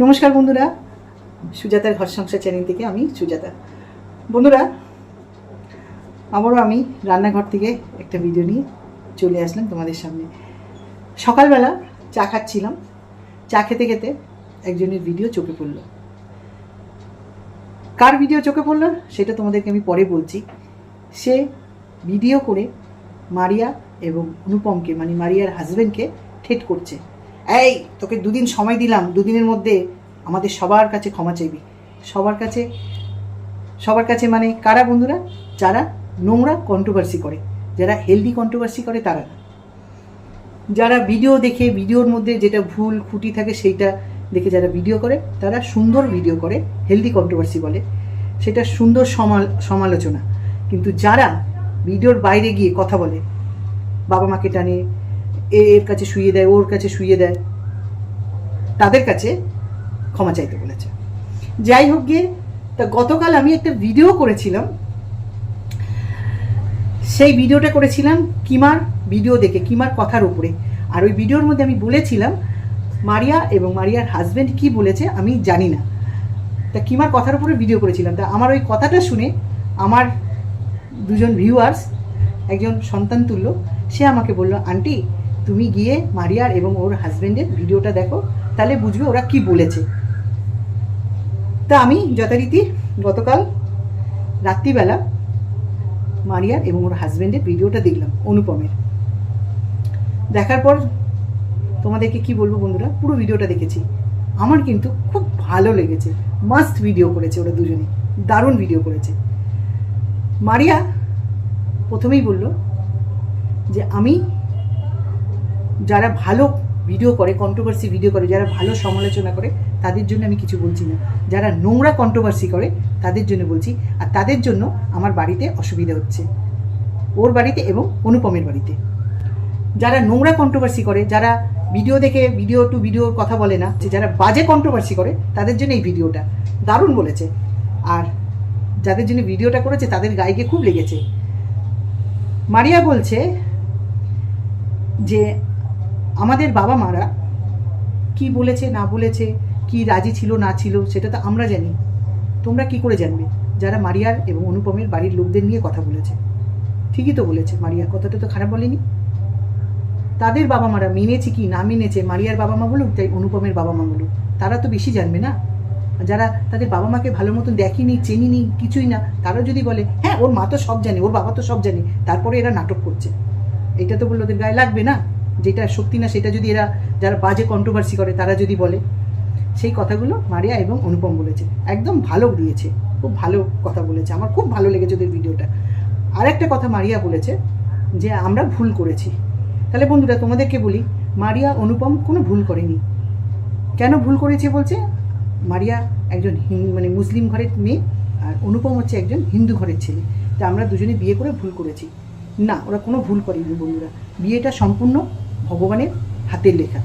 নমস্কার বন্ধুরা, সুজাতার ঘর সংসার চ্যানেল থেকে আমি সুজাতা। বন্ধুরা, আবারও আমি রান্নাঘর থেকে একটা ভিডিও নিয়ে চলে আসলাম তোমাদের সামনে। সকালবেলা চা খাচ্ছিলাম, চা খেতে খেতে একজনের ভিডিও চোখে পড়ল। কার ভিডিও চোখে পড়ল সেটা তোমাদেরকে আমি পরে বলছি। সে ভিডিও করে মারিয়া এবং অনুপমকে, মানে মারিয়ার হাজব্যান্ডকে ঠেট করছে। এই, তোকে দুদিন সময় দিলাম, দুদিনের মধ্যে আমাদের সবার কাছে ক্ষমা চাইবি। সবার কাছে মানে কারা বন্ধুরা? যারা নোংরা কন্ট্রোভার্সি করে, যারা হেলদি কন্ট্রোভার্সি করে তারা না। যারা ভিডিও দেখে ভিডিওর মধ্যে যেটা ভুল খুঁটি থাকে সেইটা দেখে যারা ভিডিও করে, তারা সুন্দর ভিডিও করে, হেলদি কন্ট্রোভার্সি বলে, সেটা সুন্দর সমালোচনা। কিন্তু যারা ভিডিওর বাইরে গিয়ে কথা বলে, বাবা মাকে টানে, এর কাছে শুইয়ে দেয়, ওর কাছে শুইয়ে দেয়, তাদের কাছে ক্ষমা চাইতে বলেছে। যাই হোক গিয়ে, তা গতকাল আমি একটা ভিডিও করেছিলাম। সেই ভিডিওটা করেছিলাম কিমার ভিডিও দেখে, কিমার কথার উপরে। আর ওই ভিডিওর মধ্যে আমি বলেছিলাম মারিয়া এবং মারিয়ার হাজব্যান্ড কি বলেছে আমি জানি না। তা কিমার কথার উপরে ভিডিও করেছিলাম। তা আমার ওই কথাটা শুনে আমার দুজন ভিউয়ার্স, একজন সন্তান তুল্য, সে আমাকে বলল, আন্টি তুমি গিয়ে মারিয়ার এবং ওর হাজব্যান্ডের ভিডিওটা দেখো, তাহলে বুঝবে ওরা কি বলেছে। তা আমি যথারীতি গতকাল রাত্রিবেলা মারিয়ার এবং ওর হাজব্যান্ডের ভিডিওটা দেখলাম, অনুপমের। দেখার পর তোমাদেরকে কি বলবো বন্ধুরা, পুরো ভিডিওটা দেখেছি, আমার কিন্তু খুব ভালো লেগেছে। মাস্ট ভিডিও করেছে ওরা দুজনে, দারুণ ভিডিও করেছে। মারিয়া প্রথমেই বলল যে আমি যারা ভালো ভিডিও করে, কন্ট্রোভার্সি ভিডিও করে, যারা ভালো সমালোচনা করে, তাদের জন্য আমি কিছু বলছি না। যারা নোংরা কন্ট্রোভার্সি করে তাদের জন্য বলছি। আর তাদের জন্য আমার বাড়িতে অসুবিধা হচ্ছে, ওর বাড়িতে এবং অনুপমের বাড়িতে। যারা নোংরা কন্ট্রোভার্সি করে, যারা ভিডিও দেখে ভিডিও টু ভিডিওর কথা বলে না, যে যারা বাজে কন্ট্রোভার্সি করে, তাদের জন্য এই ভিডিওটা দারুণ বলেছে। আর যাদের জন্য ভিডিওটা করেছে তাদের গায়ে খুব লেগেছে। মারিয়া বলছে যে আমাদের বাবা মারা কি বলেছে না বলেছে, কি রাজি ছিল না ছিল, সেটা তো আমরা জানি, তোমরা কি করে জানবে? যারা মারিয়ার এবং অনুপমের বাড়ির লোকদের নিয়ে কথা বলেছে, ঠিকই তো বলেছে। মারিয়া কথাটা তো খারাপ বলেনি। তাদের বাবা মারা মেনেছে কি না মেনেছে, মারিয়ার বাবা মা বলুক, তাই অনুপমের বাবা মা বলুক, তারা তো বেশি জানবে না। যারা তাদের বাবা মাকে ভালো মতন দেখিনি, চেনিনি, কিছুই না, তারা যদি বলে হ্যাঁ ওর মা তো সব জানে, ওর বাবা তো সব জানে, তারপরে এরা নাটক করছে, এটা তো বললে ওদের গায়ে লাগবে না? যেটা সত্যি না সেটা যদি এরা, যারা বাজে কন্ট্রোভার্সি করে, তারা যদি বলে। সেই কথাগুলো মারিয়া এবং অনুপম বলেছে, একদম ভালো দিয়েছে, খুব ভালো কথা বলেছে, আমার খুব ভালো লেগেছে ওদের ভিডিওটা। আর একটা কথা মারিয়া বলেছে যে আমরা ভুল করেছি। তাহলে বন্ধুরা তোমাদেরকে বলি, মারিয়া অনুপম কোনো ভুল করেনি। কেন ভুল করেছে বলছে? মারিয়া একজন মানে মুসলিম ঘরের মেয়ে, আর অনুপম হচ্ছে একজন হিন্দু ঘরের ছেলে। তা আমরা দুজনে বিয়ে করে ভুল করেছি না, ওরা কোনো ভুল করেনি বন্ধুরা। বিয়েটা সম্পূর্ণ ভগবানের হাতের লেখা।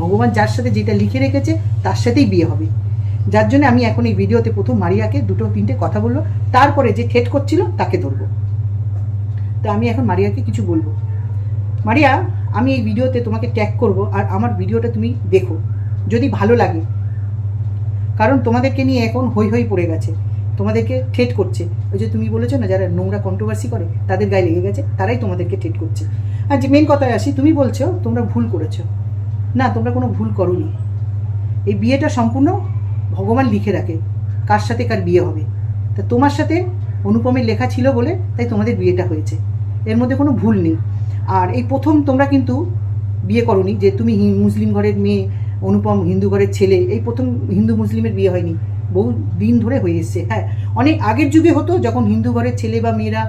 ভগবান যার সাথে যেটা লিখে রেখেছে তার সাথেই বিয়ে হবে। যার জন্য আমি এখন এই ভিডিওতে প্রথম মারিয়াকে দুটো তিনটে কথা বললো, তারপরে যে ঠেট করছিল তাকে ধরবো। তা আমি এখন মারিয়াকে কিছু বলবো। মারিয়া, আমি এই ভিডিওতে তোমাকে ট্যাগ করব, আর আমার ভিডিওটা তুমি দেখো, যদি ভালো লাগে। কারণ তোমাদেরকে নিয়ে এখন হই হই পড়ে গেছে, তোমাদেরকে ঠেট করছে। ওই যে তুমি বলেছো না, যারা নোংরা কন্ট্রোভার্সি করে তাদের গায়ে লেগে গেছে, তারাই তোমাদেরকে ঠেট করছে। আর যে মেন কথায় আসি, তুমি বলছো তোমরা ভুল করেছো। না, তোমরা কোনো ভুল করোনি। এই বিয়েটা সম্পূর্ণ ভগবান লিখে রাখে কার সাথে কার বিয়ে হবে। তা তোমার সাথে অনুপমের লেখা ছিল বলে তাই তোমাদের বিয়েটা হয়েছে, এর মধ্যে কোনো ভুল নেই। আর এই প্রথম তোমরা কিন্তু বিয়ে করোনি, যে তুমি মুসলিম ঘরের মেয়ে, অনুপম হিন্দু ঘরের ছেলে, এই প্রথম হিন্দু মুসলিমের বিয়ে হয়নি, বহু দিন ধরে হয়ে এসছে। হ্যাঁ, অনেক আগের যুগে হতো, যখন হিন্দু ঘরের ছেলে বা মেয়েরা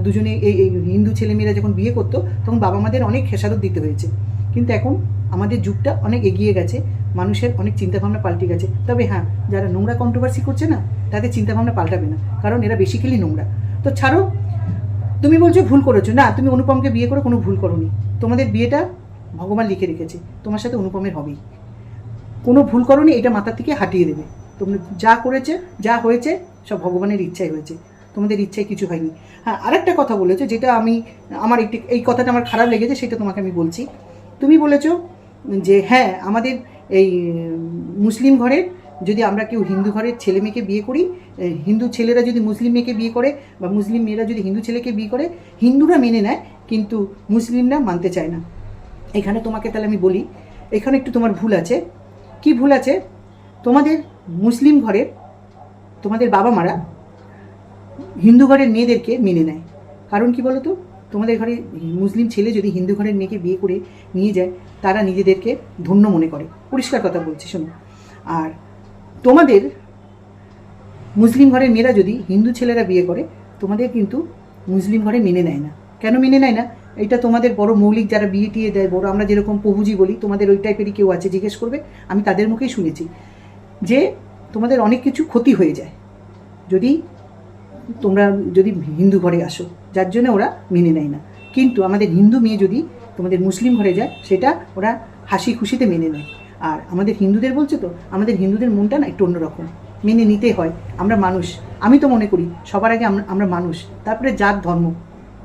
দুজনে এই হিন্দু ছেলে মেয়েরা যখন বিয়ে করতো, তখন বাবা মাদের অনেক খেসারত দিতে হয়েছে। কিন্তু এখন আমাদের যুগটা অনেক এগিয়ে গেছে, মানুষের অনেক চিন্তাভাবনা পাল্টে গেছে। তবে হ্যাঁ, যারা নোংরা কন্ট্রোভার্সি করছে না, তাদের চিন্তাভাবনা পাল্টাবে না, কারণ এরা বেসিক্যালি নোংরা। তো ছাড়ো, তুমি বলছো ভুল করেছো। না, তুমি অনুপমকে বিয়ে করে কোনো ভুল করোনি। তোমাদের বিয়েটা ভগবান লিখে রেখেছে, তোমার সাথে অনুপমের হবেই। কোনো ভুল করোনি, এটা মাথা থেকে হাঁটিয়ে দেবে। তোমরা যা করেছে, যা হয়েছে, সব ভগবানের ইচ্ছাই হয়েছে, তোমাদের ইচ্ছায় কিছু হয়নি। হ্যাঁ, আরেকটা কথা বলেছো, যেটা আমার এই কথাটা আমার খারাপ লেগেছে, সেটা তোমাকে আমি বলছি। তুমি বলেছো যে হ্যাঁ আমাদের এই মুসলিম ঘরের যদি আমরা কেউ হিন্দু ঘরের ছেলে মেয়েকে বিয়ে করি, হিন্দু ছেলেরা যদি মুসলিম মেয়েকে বিয়ে করে বা মুসলিম মেয়েরা যদি হিন্দু ছেলেকে বিয়ে করে, হিন্দুরা মেনে নেয় কিন্তু মুসলিমরা মানতে চায় না। এখানে তোমাকে তাহলে আমি বলি, এখানে একটু তোমার ভুল আছে। কি ভুল আছে? তোমাদের মুসলিম ঘরের তোমাদের বাবা মারা হিন্দু ঘরের মেয়েদেরকে মেনে নেয়। কারণ কি বলো তো, তোমাদের ঘরে মুসলিম ছেলে যদি হিন্দু ঘরের মেয়েকে বিয়ে করে নিয়ে যায়, তারা নিজেদেরকে ধন্য মনে করে। পরিষ্কার কথা বলছি, শোনো। আর তোমাদের মুসলিম ঘরের মেয়েরা যদি হিন্দু ছেলেরা বিয়ে করে, তোমাদের কিন্তু মুসলিম ঘরে মেনে নেয় না। কেন মেনে নেয় না? এটা তোমাদের বড় মৌলিক যারা বিয়ে টিয়ে দেয়, বড় আমরা যেরকম প্রভুজি বলি, তোমাদের ওই টাইপেরই কেউ আছে, জিজ্ঞেস করবে, আমি তাদের মুখেই শুনেছি যে তোমাদের অনেক কিছু ক্ষতি হয়ে যায় তোমরা যদি হিন্দু ঘরে আসো, যার জন্য ওরা মেনে নেয় না। কিন্তু আমাদের হিন্দু মেয়ে যদি তোমাদের মুসলিম ঘরে যায়, সেটা ওরা হাসি খুশিতে মেনে নেয়। আর আমাদের হিন্দুদের বলছো তো, আমাদের হিন্দুদের মনটা না একটু অন্যরকম, মেনে নিতে হয়। আমরা মানুষ, আমি তো মনে করি সবার আগে আমরা মানুষ, তারপরে জাত ধর্ম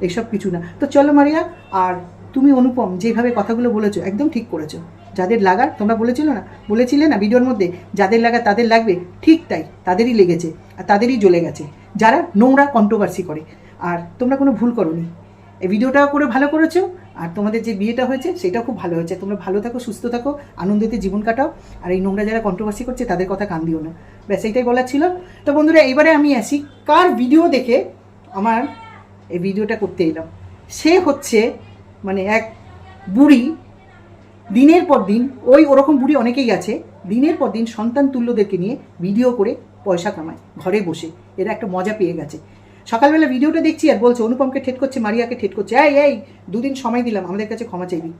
এইসব কিছু না। তো চলো মারিয়া, আর তুমি অনুপম যেভাবে কথাগুলো বলেছো একদম ঠিক করেছো। যাদের লাগার, তোমরা বলেছিলে না ভিডিওর মধ্যে, যাদের লাগার তাদের লাগবে, ঠিক তাই তাদেরই লেগেছে আর তাদেরই জ্বলে গেছে, যারা নোংরা কন্ট্রোভার্সি করে। আর তোমরা কোনো ভুল করোনি, এই ভিডিওটাও করে ভালো করেছো, আর তোমাদের যে বিয়েটা হয়েছে সেটাও খুব ভালো হয়েছে। তোমরা ভালো থাকো, সুস্থ থাকো, আনন্দেতে জীবন কাটাও, আর এই নোংরা যারা কন্ট্রোভার্সি করছে তাদের কথা কান দিও না। ব্যাস এইটাই বলার ছিল। তো বন্ধুরা, এবারে আমি আসি কার ভিডিও দেখে আমার এই ভিডিওটা করতে এলাম। সে হচ্ছে মানে এক বুড়ি, দিনের পর দিন, ওরকম বুড়ি অনেকেই আছে, দিনের পর দিন সন্তান তুল্যদেরকে নিয়ে ভিডিও করে পয়সা কামায় ঘরে বসে। এরা একটা মজা পেয়ে গেছে। সকালবেলা ভিডিওটা দেখছি আর বলছে অনুপমকে ঠেট করছে, মারিয়াকে ঠেট করছে। এই দুদিন সময় দিলাম, আমাদের কাছে ক্ষমা চাইবি।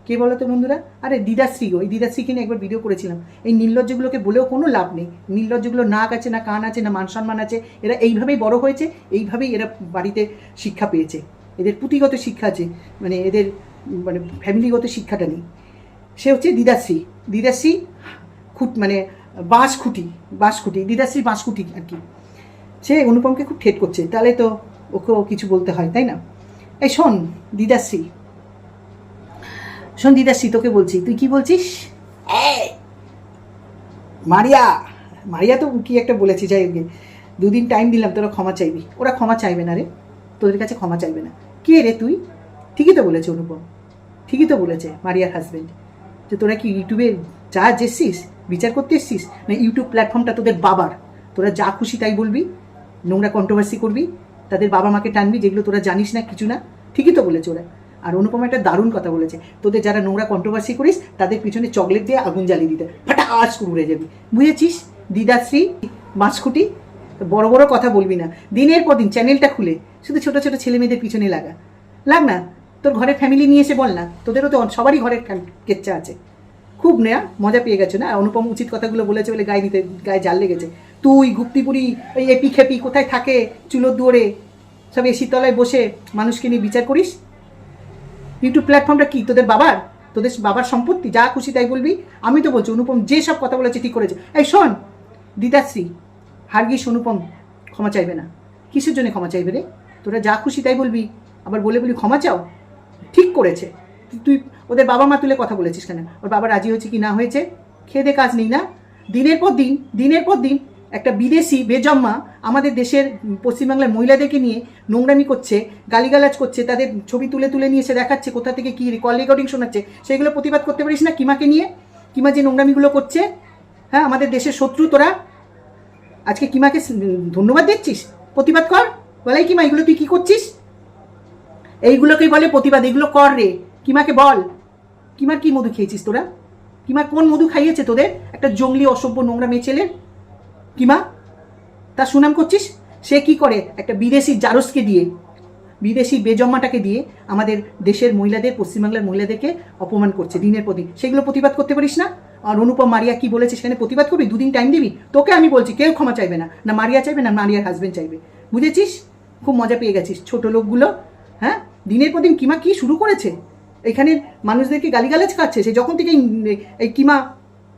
কে বলো তো বন্ধুরা? আরে দিদাশ্রী গো, এই দিদাশ্রীকে নিয়ে একবার ভিডিও করেছিলাম। এই নির্লজ্জগুলোকে বলেও কোনো লাভ নেই। নির্লজ্জগুলো নাক আছে, না কান আছে, না মান সম্মান আছে। এরা এইভাবেই বড় হয়েছে, এইভাবেই এরা বাড়িতে শিক্ষা পেয়েছে। এদের পুঁথিগত শিক্ষা আছে, মানে এদের মানে ফ্যামিলিগত শিক্ষাটা নেই। সে হচ্ছে দিদাশ্রী মানে বাঁশখুঁটি দিদাশ্রী বাঁশখুঁটি আর কি। সে অনুপমকে খুব ঠেট করছে, তাহলে তো ওকেও কিছু বলতে হয়, তাই না? এই শোন দিদাশ্রী, তোকে বলছি, তুই কি বলছিস? মারিয়া তো কি একটা বলেছি, যাই হোক, দুদিন টাইম দিলাম, তোরা ক্ষমা চাইবি। ওরা ক্ষমা চাইবে না রে, তোদের কাছে ক্ষমা চাইবে না। কে রে তুই? ঠিকই তো বলেছে অনুপম, ঠিকই তো বলেছে মারিয়ার হাজব্যান্ড, যে তোরা কি ইউটিউবে যা এসছিস, বিচার করতে এসছিস? না ইউটিউব প্ল্যাটফর্মটা তোদের বাবার, তোরা যা খুশি তাই বলবি, নোংরা কন্ট্রোভার্সি করবি, তাদের বাবা মাকে টানবি, যেগুলো তোরা জানিস না কিছু না। ঠিকই তো বলেছে ওরা। আর অনুপম একটা দারুণ কথা বলেছে, তোদের যারা নোংরা কন্ট্রোভার্সি করিস তাদের পিছনে চকলেট দিয়ে আগুন জ্বালিয়ে দিতে, ফাটাস করে উড়ে যাবি। বুঝেছিস দিদাশ্রী বাঁশখুঁটি? বড় বড় কথা বলবি না, দিনের পর দিন চ্যানেলটা খুলে শুধু ছোটো ছোটো ছেলে মেয়েদের পিছনে লাগ না। তোর ঘরের ফ্যামিলি নিয়ে এসে বল না, তোদেরও তো সবারই ঘরের কেচ্চা আছে। খুব নেয়া মজা পেয়ে গেছো না? অনুপম উচিত কথাগুলো বলেছে বলে গায়ে জাল লেগেছে। তুই গুপ্তিপুরি ওই এপি খেপি কোথায় থাকে, চুলোর দুয়ারে সব এসির তলায় বসে মানুষকে নিয়ে বিচার করিস? ইউটিউব প্ল্যাটফর্মটা কি তোদের বাবার সম্পত্তি? যা খুশি তাই বলবি। আমি তো বলছি অনুপম যে সব কথা বলেছে ঠিক করেছে। এই শোন দিদাশ্রী, হারগিস অনুপম ক্ষমা চাইবে না। কিসের জন্য ক্ষমা চাইবে রে? তোরা যা খুশি তাই বলবি, আবার বলি ক্ষমা চাও। ঠিক করেছে। তুই ওদের বাবা মা তুলে কথা বলেছিস কেন? ওর বাবা রাজি হয়েছে কি না হয়েছে? খেয়ে দে কাজ নেই না? দিনের পর দিন একটা বিদেশি বেজম্মা আমাদের দেশের পশ্চিমবাংলার মহিলাদেরকে নিয়ে নোংরামি করছে, গালিগালাজ করছে, তাদের ছবি তুলে নিয়ে এসে দেখাচ্ছে কোথা থেকে কী কল রেকর্ডিং শোনাচ্ছে। সেগুলো প্রতিবাদ করতে পারিস না? কিমাকে নিয়ে, কিমা যে নোংরামিগুলো করছে, হ্যাঁ আমাদের দেশের শত্রু তোরা, আজকে কিমাকে ধন্যবাদ দিচ্ছিস? প্রতিবাদ কর, বলাই কিমা এগুলো তুই কী করছিস? এইগুলোকেই বলে প্রতিবাদ, এগুলো কর রে। কিমাকে বল, কিমার কি মধু খেয়েছিস তোরা? কিমার কোন মধু খাইয়েছে তোদের? একটা জঙ্গলি অসভ্য নোংরা মেয়ে ছেলের কিমা, তার সুনাম করছিস? সে কি করে? একটা বিদেশি জারসকে দিয়ে, বিদেশি বেজম্মাটাকে দিয়ে আমাদের দেশের মহিলাদের, পশ্চিমবাংলার মহিলাদেরকে অপমান করছে দিনের পর দিন। সেগুলো প্রতিবাদ করতে পারিস না? আর অনুপম মারিয়া কি বলেছে সেখানে প্রতিবাদ করবি? দুদিন টাইম দিবি? তোকে আমি বলছি কেউ ক্ষমা চাইবে না, না মারিয়া চাইবে না মারিয়ার হাজবেন্ড চাইবে। বুঝেছিস? খুব মজা পেয়ে গেছিস ছোট লোকগুলো। হ্যাঁ, দিনের পর দিন কিমা কি শুরু করেছে, এখানের মানুষদেরকে গালিগালাজ খাচ্ছে। সে যখন থেকে এই কিমা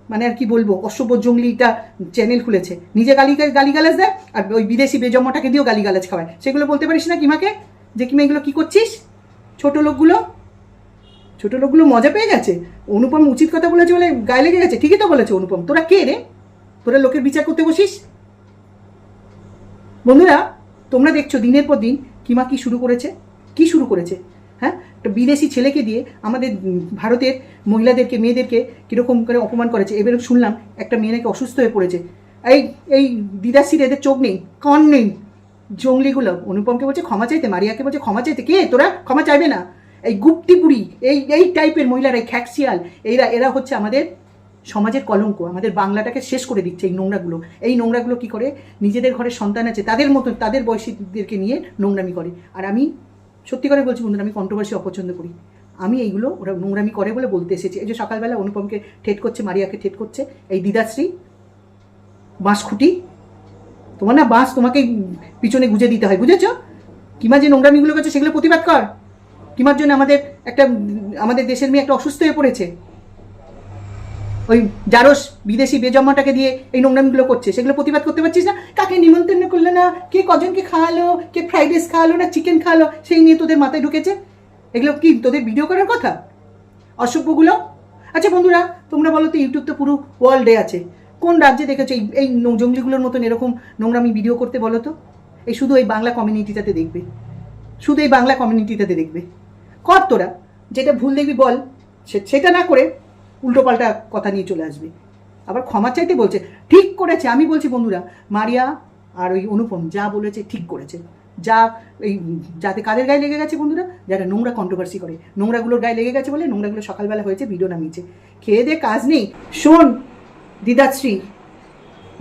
মানে আর কি বলবো, অসভ্য জঙ্গলিটা চ্যানেল খুলেছে, নিজে গালিগালাজ দেয় আর ওই বিদেশি বেজম্মাটাকে দিয়েও গালিগালাজ খাওয়ায়। সেগুলো বলতে পারিস না কিমাকে, যে কিমা এগুলো কী করছিস? ছোট ছোট লোকগুলো মজা পেয়ে গেছে। অনুপম উচিত কথা বলেছে বলে গায়ে লেগে গেছে। ঠিকই তো বলেছে অনুপম। তোরা কে রে? তোরা লোকের বিচার করতে বসিস? বন্ধুরা, তোমরা দেখছো দিনের পর দিন কিমা কি শুরু করেছে। হ্যাঁ, একটা বিদেশি ছেলেকে দিয়ে আমাদের ভারতের মহিলাদেরকে, মেয়েদেরকে কীরকম করে অপমান করেছে। এবারে শুনলাম একটা মেয়ে নাকি অসুস্থ হয়ে পড়েছে। এই দিদাশ্রীর এদের চোখ নেই, কান নেই, জঙ্গলিগুলো। অনুপমকে বলছে ক্ষমা চাইতে, মারিয়াকে বলছে ক্ষমা চাইতে। কে তোরা ক্ষমা চাইবে না? এই গুপ্তিপুরি, এই টাইপের মহিলারা, এই খ্যাকশিয়াল, এরা হচ্ছে আমাদের সমাজের কলঙ্ক। আমাদের বাংলাটাকে শেষ করে দিচ্ছে এই নোংরাগুলো কি করে? নিজেদের ঘরে সন্তান আছে তাদের মতো, তাদের বয়সীদেরকে নিয়ে নোংরামি করে। আর আমি সত্যি করে বলছি বন্ধুরা, আমি কন্ট্রোভার্সি অপছন্দ করি। আমি এইগুলো ওরা নোংরামি করে বলে বলতে এসেছি। এই যে সকালবেলা অনুপমকে ঠেট করছে, মারিয়াকে ঠেট করছে এই দিদাশ্রী বাঁশখুঁটি। তোমার না বাঁশ তোমাকে পিছনে গুজে দিতে হয়, বুঝেছ? কিমা যে নোংরামিগুলো করছে সেগুলো প্রতিবাদ কর। কিমার জন্য আমাদের দেশের মেয়ে একটা অসুস্থ হয়ে পড়েছে। ওই জারস বিদেশি বেজম্মাটাকে দিয়ে এই নোংরামিগুলো করছে, সেগুলো প্রতিবাদ করতে পারছিস না? কাকে নিমন্ত্রণ করলো না, কে কজনকে খাওয়ালো, কে ফ্রাইড রাইস খাওয়ালো না চিকেন খাওয়ালো, সেই নিয়ে তোদের মাথায় ঢুকেছে। এগুলো কি তোদের ভিডিও করার কথা? অসভ্যগুলো। আচ্ছা বন্ধুরা, তোমরা বলো তো, ইউটিউব তো পুরো ওয়ার্ল্ডে আছে, কোন রাজ্যে দেখেছো এই জঙ্গলিগুলোর মতন এরকম নোংরামি ভিডিও করতে? বলো তো। এই শুধু এই বাংলা কমিউনিটিটাতে দেখবে, কর তোরা। যেটা ভুল দেখবি বল, সেটা না করে উল্টোপাল্টা কথা নিয়ে চলে আসবে। আবার ক্ষমা চাইতে বলছে। ঠিক করেছে, আমি বলছি বন্ধুরা, মারিয়া আর ওই অনুপম যা বলেছে ঠিক করেছে। যাতে কাদের গায়ে লেগে গেছে বন্ধুরা? যারা নোংরা কন্ট্রোভার্সি করে, নোংরাগুলোর গায়ে লেগে গেছে বলে নোংরাগুলো সকালবেলা হয়েছে, ভিডিও নামিয়েছে। খেয়ে দে কাজ নেই। শোন দিদাশ্রী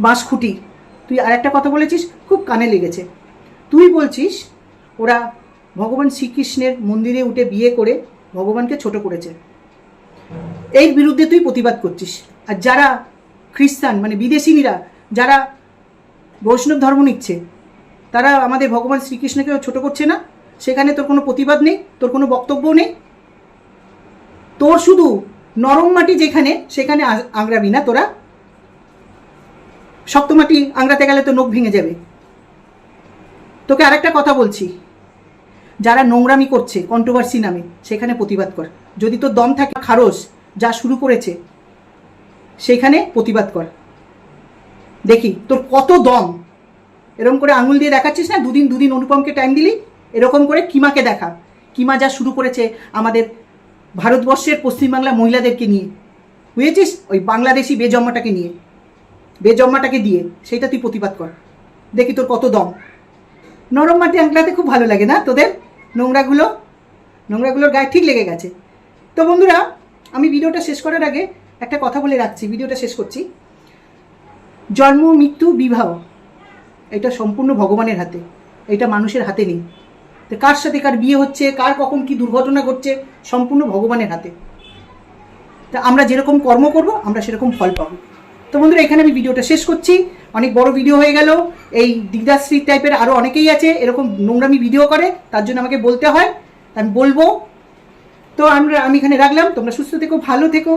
বাঁশখুঁটি, তুই আর একটা কথা বলেছিস, খুব কানে লেগেছে। তুই বলছিস ওরা ভগবান শ্রীকৃষ্ণের মন্দিরে উঠে বিয়ে করে ভগবানকে ছোট করেছে। এর বিরুদ্ধে তুই প্রতিবাদ করছিস। আর যারা খ্রিস্টান মানে বিদেশিনীরা যারা বৈষ্ণব ধর্ম নিচ্ছে, তারা আমাদের ভগবান শ্রীকৃষ্ণকেও ছোট করছে না, সেখানে তোর কোনো প্রতিবাদ নেই, তোর কোনো বক্তব্য নেই। তোর শুধু নরম মাটি যেখানে, সেখানে আংরাবি না তোরা। শক্ত মাটি আংরাতে গেলে তো নখ ভেঙে যাবে। তোকে আরেকটা কথা বলছি, যারা নোংরামি করছে কন্ট্রোভার্সি নামে, সেখানে প্রতিবাদ কর। যদি তোর দম থাকে, খারস যা শুরু করেছে সেখানে প্রতিবাদ কর, দেখি তোর কত দম। এরকম করে আঙুল দিয়ে দেখাচ্ছিস না, দুদিন অনুপমকে টাইম দিলি, এরকম করে কিমাকে দেখা। কিমা যা শুরু করেছে আমাদের ভারতবর্ষের পশ্চিমবাংলা মহিলাদেরকে নিয়ে, বুঝেছিস? ওই বাংলাদেশি বেজম্মাটাকে দিয়ে সেইটা তুই প্রতিবাদ কর, দেখি তোর কত দম। নরম মাটি আংলাতে খুব ভালো লাগে না তোদের? নোংরাগুলোর গায়ে ঠিক লেগে গেছে। তো বন্ধুরা, আমি ভিডিওটা শেষ করার আগে একটা কথা বলে রাখছি, ভিডিওটা শেষ করছি। জন্ম, মৃত্যু, বিবাহ এটা সম্পূর্ণ ভগবানের হাতে, এটা মানুষের হাতে নেই। তো কার সাথে কার বিয়ে হচ্ছে, কার কখন কি দুর্ঘটনা ঘটছে, সম্পূর্ণ ভগবানের হাতে। তা আমরা যেরকম কর্ম করব, আমরা সেরকম ফল পাবো। তো বন্ধুরা, এখানে আমি ভিডিওটা শেষ করছি। অনেক বড় ভিডিও হয়ে গেল। এই দিদাশ্রী টাইপের আরও অনেকেই আছে এরকম নোংরামি ভিডিও করে, তার জন্য আমাকে বলতে হয়, আমি বলবো। তো আমি এখানে রাখলাম। তোমরা সুস্থ থেকো, ভালো থেকো।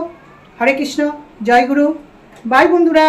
হরে কৃষ্ণ, জয় গুরু, বাই বন্ধুরা।